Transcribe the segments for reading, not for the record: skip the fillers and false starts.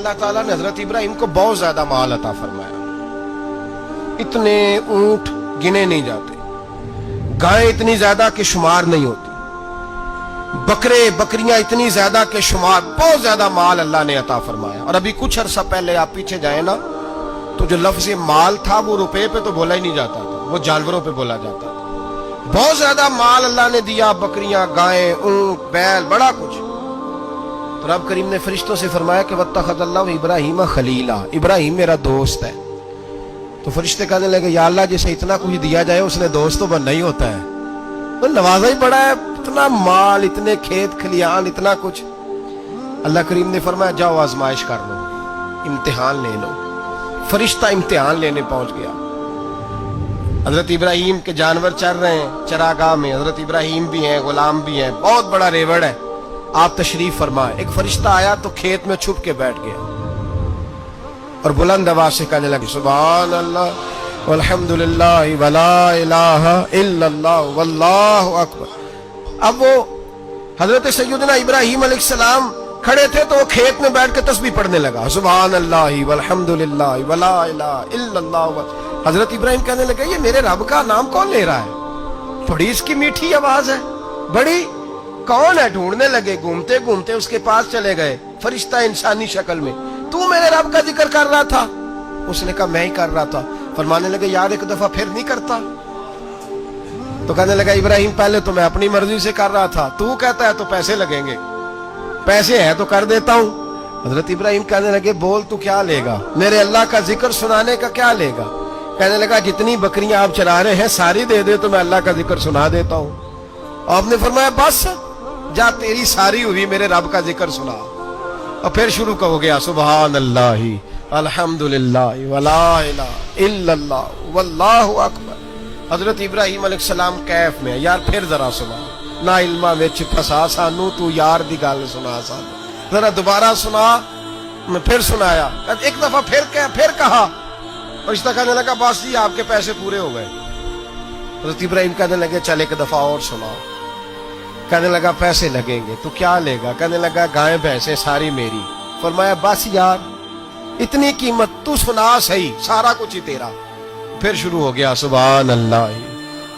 अल्लाह ताला ने हजरत इब्राहिम को बहुत ज्यादा माल अता फरमाया। इतने ऊंट गिने नहीं जाते, गायें इतनी ज्यादा कि शुमार नहीं होती, बकरे बकरियां इतनी ज्यादा कि शुमार, बहुत ज्यादा माल अल्लाह ने अता फरमाया। और अभी कुछ अरसा पहले आप पीछे जाए ना, तो जो लफ्ज़ माल था वो रुपए पे तो बोला ही नहीं जाता था, वो जानवरों पे बोला जाता था। बहुत ज्यादा माल अल्लाह ने दिया, बकरियां, गायें, ऊंट, बैल, बड़ा कुछ। तो रब करीम ने फरिश्तों से फरमाया कि वत्तखज़ल्लाहु इब्राहीम खलीला, इब्राहिम मेरा दोस्त है। तो फरिश्ते कहने लगे, या अल्लाह जिसे इतना कुछ दिया जाए उसने दोस्त तो बनना ही होता है, तो नवाजा ही बड़ा है, इतना माल, इतने खेत खलियान, इतना कुछ। अल्लाह करीम ने फरमाया जाओ आजमाइश कर लो, इम्तिहान ले लो। फरिश्ता इम्तिहान लेने पहुंच गया। हजरत इब्राहिम के जानवर चर रहे हैं चरागाह में, हजरत इब्राहिम भी हैं, गुलाम भी हैं, बहुत बड़ा रेवड़ है। आप तशरीफ फरमाए। एक फरिश्ता आया तो खेत में छुप के बैठ गया और बुलंद आवाज से कहने लगे, सुभान अल्लाह वल्हम्दुलिल्लाह वला इलाहा इल्लल्लाह वल्लाहु अकबर। अब वो हजरत सैयदना इब्राहिम अलैहिस्सलाम खड़े थे तो वो खेत में बैठ के तस्बीह पढ़ने लगा, सुभान अल्लाह वल्हम्दुलिल्लाह वला इलाहा इल्लल्लाह। हजरत इब्राहिम कहने लगे, ये मेरे रब का नाम कौन ले रहा है, बड़ी इसकी मीठी आवाज है, बड़ी, कौन है? ढूंढने लगे, घूमते घूमते उसके पास चले गए। फरिश्ता इंसानी शक्ल में, तू मेरे रब का जिक्र कर रहा था? उसने कहा मैं ही कर रहा था। फरमाने लगे, यार एक दफा फिर नहीं करता? तो कहने लगा, इब्राहिम पहले तो मैं अपनी मर्जी से कर रहा था, तू कहता है तो पैसे लगेंगे, पैसे है तो कर देता हूं। हजरत इब्राहिम कहने लगे, बोल तू क्या लेगा, मेरे अल्लाह का जिक्र सुनाने का क्या लेगा? कहने लगा, जितनी बकरियां आप चरा रहे हैं सारी दे दे तो मैं अल्लाह का जिक्र सुना देता हूं। आपने फरमाया बस जा, तेरी सारी हुई, मेरे रब का जिक्र सुना। और फिर शुरू हो गया, सुभान अल्लाह अल्हम्दुलिल्लाह वला इलाहा इल्लल्लाह वल्लाहु अकबर। हजरत इब्राहिम अलैहिस्सलाम कैफ में, यार फिर जरा सुना, ना इल्मा विच फसा सानू, तू यार दी गल सुना सानू, जरा दोबारा सुना। मैं फिर सुनाया, एक दफा फिर कहा। और इस तरह कहने लगा, बस जी आपके पैसे पूरे हो गए। हजरत इब्राहिम कहने लगे, चल एक दफा और सुनाओ। कहने लगा, पैसे लगेंगे। तो क्या लेगा? कहने लगा, गायें भैंसें सारी मेरी। फरमाया बस यार इतनी कीमत, तू सुना सही, सारा कुछ ही तेरा। फिर शुरू हो गया, सुभान अल्लाह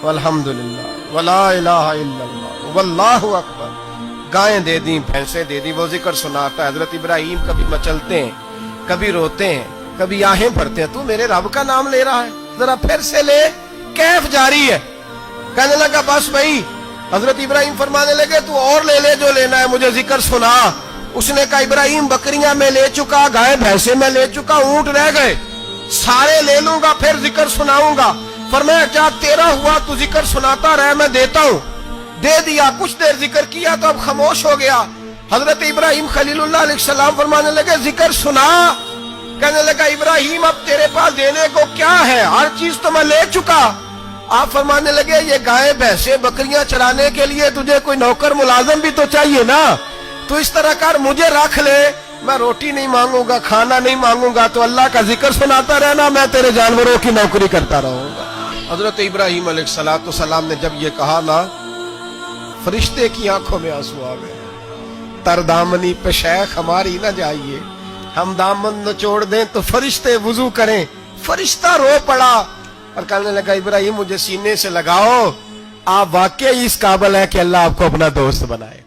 वल्हम्दुलिल्लाह वला इलाहा इल्लल्लाह वल्लाहु अकबर। गायें दे दी, भैंसें दे दी, वो जिक्र सुनाता है। हजरत इब्राहिम कभी मचलते हैं, कभी रोते हैं, कभी आहें भरते हैं, तू मेरे रब का नाम ले रहा है, जरा फिर से ले। कैफ जारी है। कहने लगा, बस भाई। हजरत इब्राहिम फरमाने लगे, तू और ले ले जो लेना है, मुझे जिक्र सुना। उसने कहा, इब्राहिम बकरियां मैं ले चुका, गाय भैंसे मैं ले चुका, ऊंट रह गए, सारे ले लूंगा फिर जिक्र सुनाऊंगा। फरमाया क्या तेरा हुआ, तू जिक्र सुनाता रहे, मैं देता हूं। दे दिया, कुछ देर जिक्र किया तो अब खामोश हो गया। हजरत इब्राहिम खलीलुल्लाह अलैहिस्सलाम फरमाने लगे, जिक्र सुना। कहने लगा, इब्राहिम अब तेरे पास देने को क्या है, हर चीज तो मैं ले चुका। आप फरमाने लगे, ये गाय भैंसे बकरियां चराने के लिए तुझे कोई नौकर मुलाजिम भी तो चाहिए ना, तो इस तरह कर, मुझे रख ले, मैं रोटी नहीं मांगूंगा, खाना नहीं मांगूंगा, तो अल्लाह का जिक्र सुनाता रहना, मैं तेरे जानवरों की नौकरी करता रहूंगा। हजरत इब्राहिम अलैहिस्सलाम ने जब ये कहा ना, फरिश्ते की आंखों में आंसू आ गए। तरदामनी पे शेख हमारी ना जाइए, हम दामन निचोड़ दें तो फरिश्ते वुजू करें। फरिश्ता रो पड़ा और कहने लगा, इब्राहिम मुझे सीने से लगाओ, आप वाकई इस काबिल है कि अल्लाह आपको अपना दोस्त बनाए।